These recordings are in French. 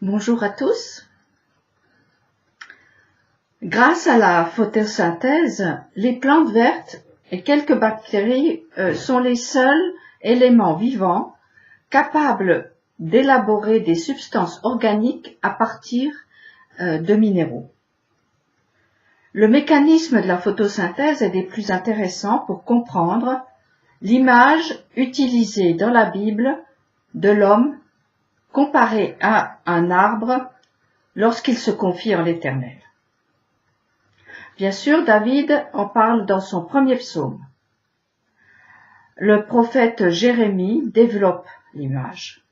Bonjour à tous. Grâce à la photosynthèse, les plantes vertes et quelques bactéries sont les seuls éléments vivants capables d'élaborer des substances organiques à partir de minéraux. Le mécanisme de la photosynthèse est des plus intéressants pour comprendre l'image utilisée dans la Bible de l'homme comparé à un arbre lorsqu'il se confie en l'Éternel. Bien sûr, David en parle dans son premier psaume. Le prophète Jérémie développe l'image.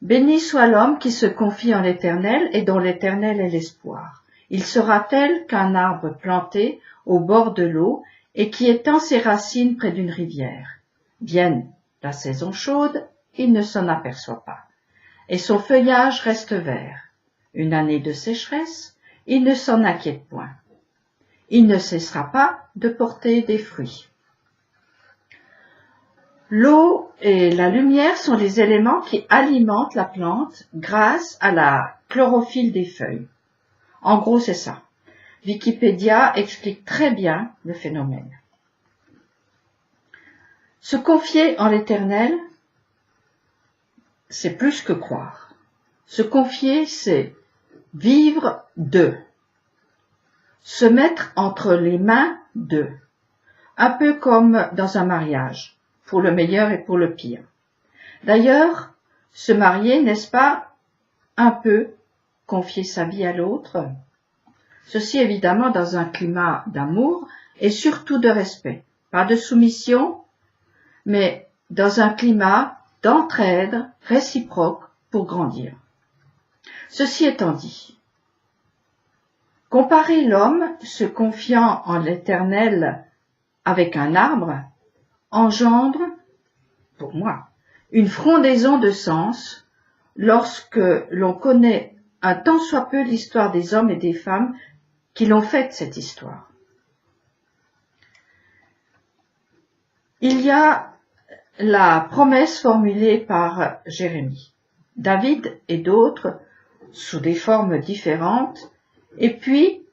Béni soit l'homme qui se confie en l'Éternel et dont l'Éternel est l'espoir. Il sera tel qu'un arbre planté au bord de l'eau et qui étend ses racines près d'une rivière. Vienne la saison chaude, il ne s'en aperçoit pas, et son feuillage reste vert. Une année de sécheresse, il ne s'en inquiète point. Il ne cessera pas de porter des fruits. L'eau et la lumière sont les éléments qui alimentent la plante grâce à la chlorophylle des feuilles. En gros, c'est ça. Wikipédia explique très bien le phénomène. Se confier en l'Éternel, c'est plus que croire. Se confier, c'est vivre d'eux. Se mettre entre les mains d'eux. Un peu comme dans un mariage, pour le meilleur et pour le pire. D'ailleurs, se marier, n'est-ce pas un peu confier sa vie à l'autre? Ceci évidemment dans un climat d'amour et surtout de respect. Pas de soumission, mais dans un climat d'entraide réciproque pour grandir. Ceci étant dit, comparer l'homme se confiant en l'Éternel avec un arbre engendre, pour moi, une frondaison de sens lorsque l'on connaît un tant soit peu l'histoire des hommes et des femmes qui l'ont faite cette histoire. Il y a la promesse formulée par Jérémie, David et d'autres sous des formes différentes, et puis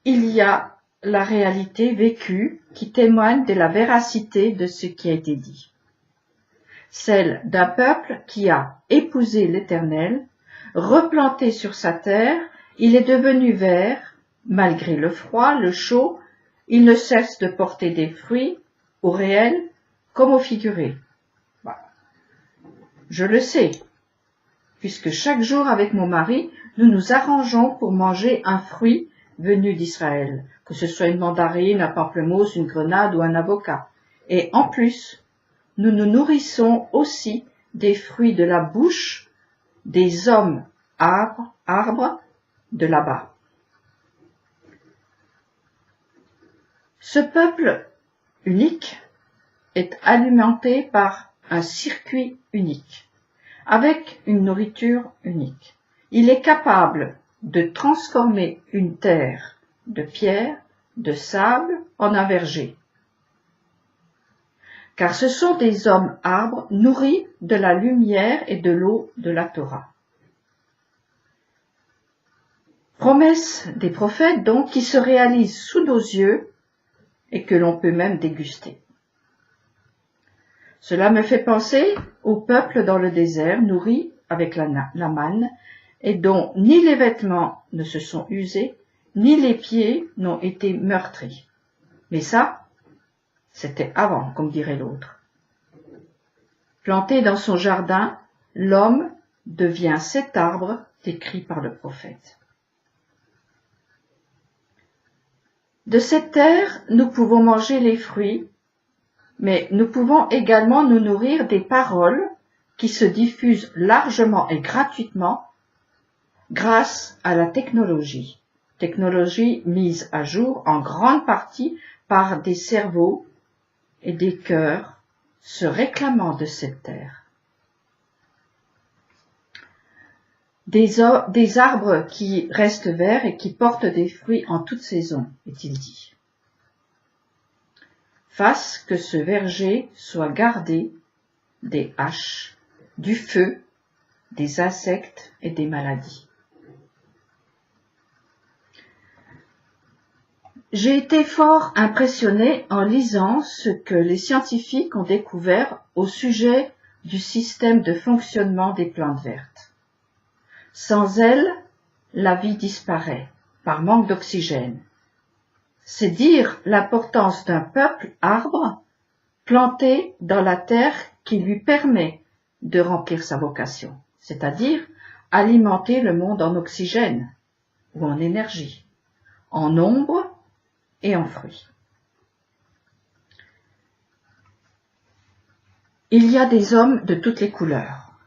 il y a la réalité vécue qui témoigne de la véracité de ce qui a été dit. Celle d'un peuple qui a épousé l'Éternel, replanté sur sa terre, il est devenu vert, malgré le froid, le chaud, il ne cesse de porter des fruits, au réel comme au figuré. Je le sais, puisque chaque jour avec mon mari, nous nous arrangeons pour manger un fruit venu d'Israël, que ce soit une mandarine, un pamplemousse, une grenade ou un avocat. Et en plus, nous nous nourrissons aussi des fruits de la bouche des hommes arbres de là-bas. Ce peuple unique est alimenté par un circuit unique, avec une nourriture unique. Il est capable de transformer une terre de pierre, de sable, en un verger. Car ce sont des hommes arbres nourris de la lumière et de l'eau de la Torah. Promesse des prophètes donc qui se réalise sous nos yeux et que l'on peut même déguster. Cela me fait penser au peuple dans le désert, nourri avec la manne, et dont ni les vêtements ne se sont usés, ni les pieds n'ont été meurtris. Mais ça, c'était avant, comme dirait l'autre. Planté dans son jardin, l'homme devient cet arbre décrit par le prophète. De cette terre, nous pouvons manger les fruits, mais nous pouvons également nous nourrir des paroles qui se diffusent largement et gratuitement grâce à la technologie mise à jour en grande partie par des cerveaux et des cœurs se réclamant de cette terre. Des arbres qui restent verts et qui portent des fruits en toute saison, est-il dit. Fasse que ce verger soit gardé des haches, du feu, des insectes et des maladies. J'ai été fort impressionné en lisant ce que les scientifiques ont découvert au sujet du système de fonctionnement des plantes vertes. Sans elles, la vie disparaît par manque d'oxygène. C'est dire l'importance d'un peuple arbre planté dans la terre qui lui permet de remplir sa vocation, c'est-à-dire alimenter le monde en oxygène ou en énergie, en ombre et en fruits. Il y a des hommes de toutes les couleurs,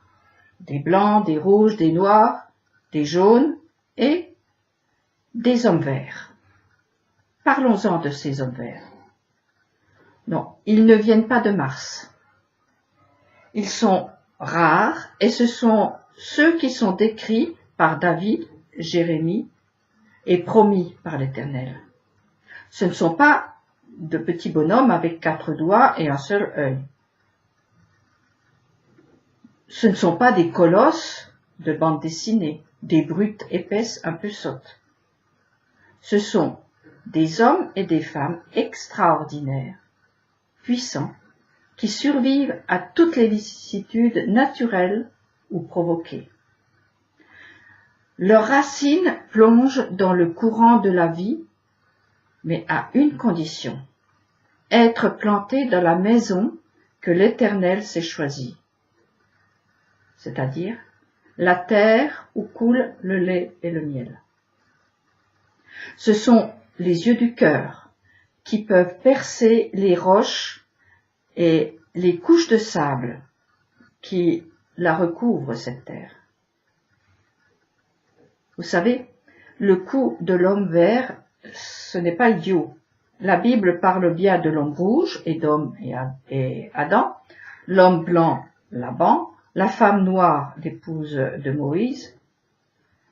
des blancs, des rouges, des noirs, des jaunes et des hommes verts. Parlons-en de ces hommes verts. Non, ils ne viennent pas de Mars. Ils sont rares et ce sont ceux qui sont décrits par David, Jérémie et promis par l'Éternel. Ce ne sont pas de petits bonhommes avec 4 doigts et un seul œil. Ce ne sont pas des colosses de bande dessinée, des brutes épaisses un peu sottes. Ce sont des hommes et des femmes extraordinaires, puissants, qui survivent à toutes les vicissitudes naturelles ou provoquées. Leurs racines plongent dans le courant de la vie, mais à une condition, être plantés dans la maison que l'Éternel s'est choisie, c'est-à-dire la terre où coule le lait et le miel. Ce sont les yeux du cœur qui peuvent percer les roches et les couches de sable qui la recouvrent, cette terre. Vous savez, le coup de l'homme vert, ce n'est pas idiot. La Bible parle bien de l'homme rouge, Édom et Adam, l'homme blanc, Laban, la femme noire, l'épouse de Moïse.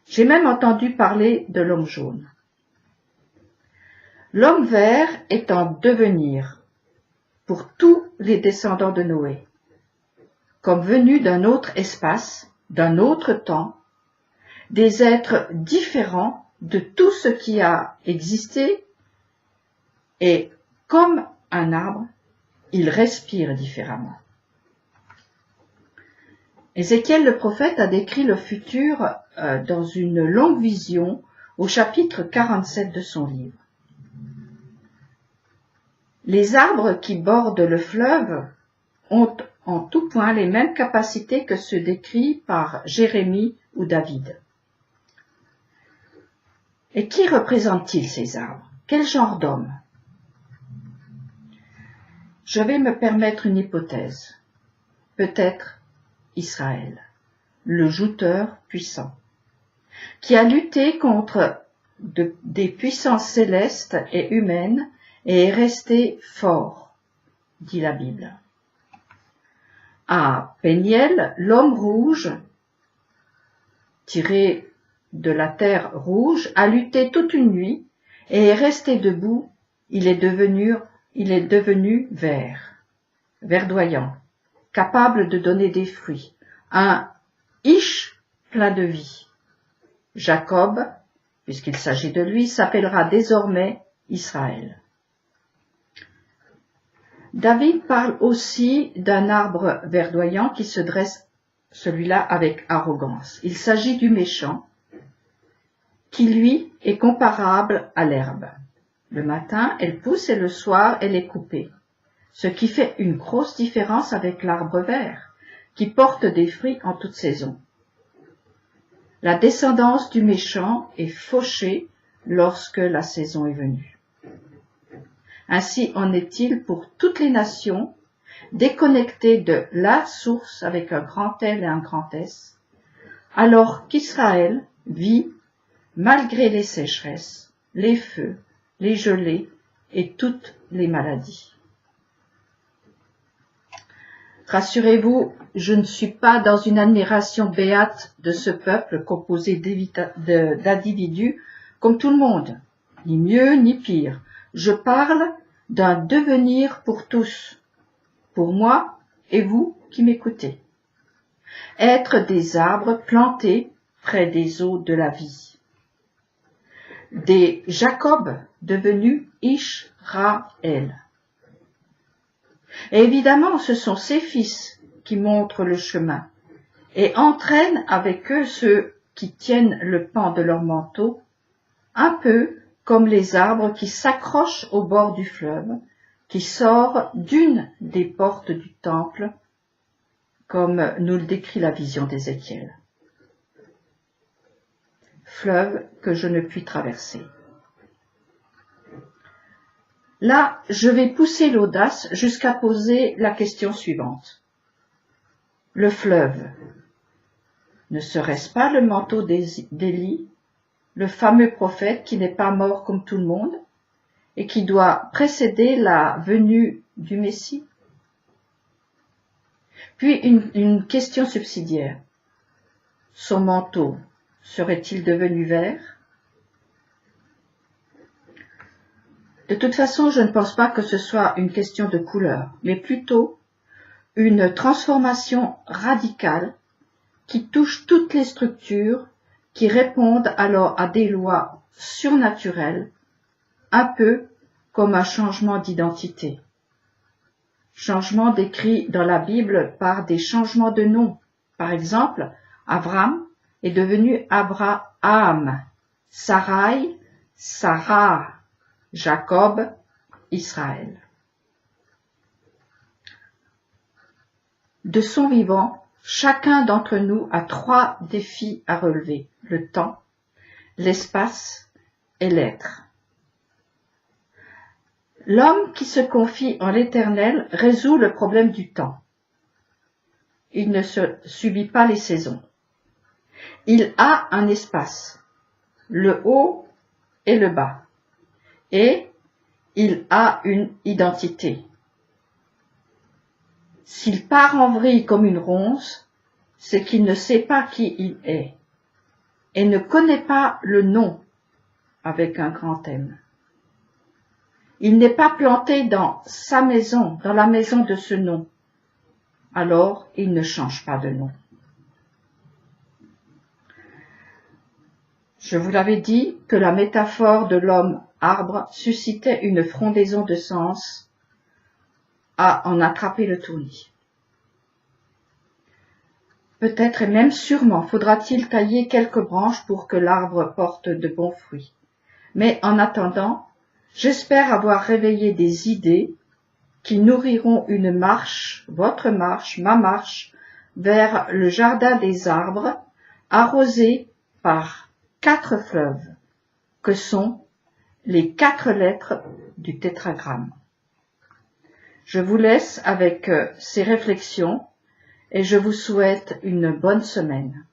J'ai même entendu parler de l'homme jaune. L'homme vert est en devenir pour tous les descendants de Noé, comme venus d'un autre espace, d'un autre temps, des êtres différents de tout ce qui a existé, et comme un arbre, ils respirent différemment. Ézéchiel le prophète a décrit le futur dans une longue vision au chapitre 47 de son livre. Les arbres qui bordent le fleuve ont en tout point les mêmes capacités que ceux décrits par Jérémie ou David. Et qui représentent-ils ces arbres? Quel genre d'hommes? Je vais me permettre une hypothèse. Peut-être Israël, le jouteur puissant, qui a lutté contre des puissances célestes et humaines et est resté fort, dit la Bible. À Péniel, l'homme rouge, tiré de la terre rouge, a lutté toute une nuit et est resté debout. Il est devenu vert, verdoyant, capable de donner des fruits, un Ish plein de vie. Jacob, puisqu'il s'agit de lui, s'appellera désormais Israël. David parle aussi d'un arbre verdoyant qui se dresse, celui-là, avec arrogance. Il s'agit du méchant, qui lui est comparable à l'herbe. Le matin, elle pousse et le soir, elle est coupée. Ce qui fait une grosse différence avec l'arbre vert, qui porte des fruits en toute saison. La descendance du méchant est fauchée lorsque la saison est venue. Ainsi en est-il pour toutes les nations, déconnectées de la source avec un grand L et un grand S, alors qu'Israël vit malgré les sécheresses, les feux, les gelées et toutes les maladies. Rassurez-vous, je ne suis pas dans une admiration béate de ce peuple composé d'individus comme tout le monde, ni mieux ni pire. Je parle d'un devenir pour tous, pour moi et vous qui m'écoutez. être des arbres plantés près des eaux de la vie, des Jacob devenus Israël. Et évidemment, ce sont ces fils qui montrent le chemin et entraînent avec eux ceux qui tiennent le pan de leur manteau, un peu comme les arbres qui s'accrochent au bord du fleuve, qui sort d'une des portes du temple, comme nous le décrit la vision d'Ézéchiel. Fleuve que je ne puis traverser. Là, je vais pousser l'audace jusqu'à poser la question suivante. Le fleuve, ne serait-ce pas le manteau d'Élie, le fameux prophète qui n'est pas mort comme tout le monde et qui doit précéder la venue du Messie? Puis une question subsidiaire. Son manteau serait-il devenu vert? De toute façon, je ne pense pas que ce soit une question de couleur, mais plutôt une transformation radicale qui touche toutes les structures, qui répondent alors à des lois surnaturelles, un peu comme un changement d'identité. Changement décrit dans la Bible par des changements de nom. Par exemple, Avram est devenu Abraham, Sarai, Sarah, Jacob, Israël. De son vivant, chacun d'entre nous a 3 défis à relever: le temps, l'espace et l'être. L'homme qui se confie en l'Éternel résout le problème du temps. Il ne subit pas les saisons. Il a un espace, le haut et le bas, et il a une identité. S'il part en vrille comme une ronce, c'est qu'il ne sait pas qui il est et ne connaît pas le nom avec un grand M. Il n'est pas planté dans sa maison, dans la maison de ce nom. Alors, il ne change pas de nom. Je vous l'avais dit que la métaphore de l'homme arbre suscitait une frondaison de sens à en attraper le tournis. Peut-être et même sûrement faudra-t-il tailler quelques branches pour que l'arbre porte de bons fruits. Mais en attendant, j'espère avoir réveillé des idées qui nourriront une marche, votre marche, ma marche, vers le jardin des arbres, arrosé par 4 fleuves, que sont les 4 lettres du tétragramme. Je vous laisse avec ces réflexions et je vous souhaite une bonne semaine.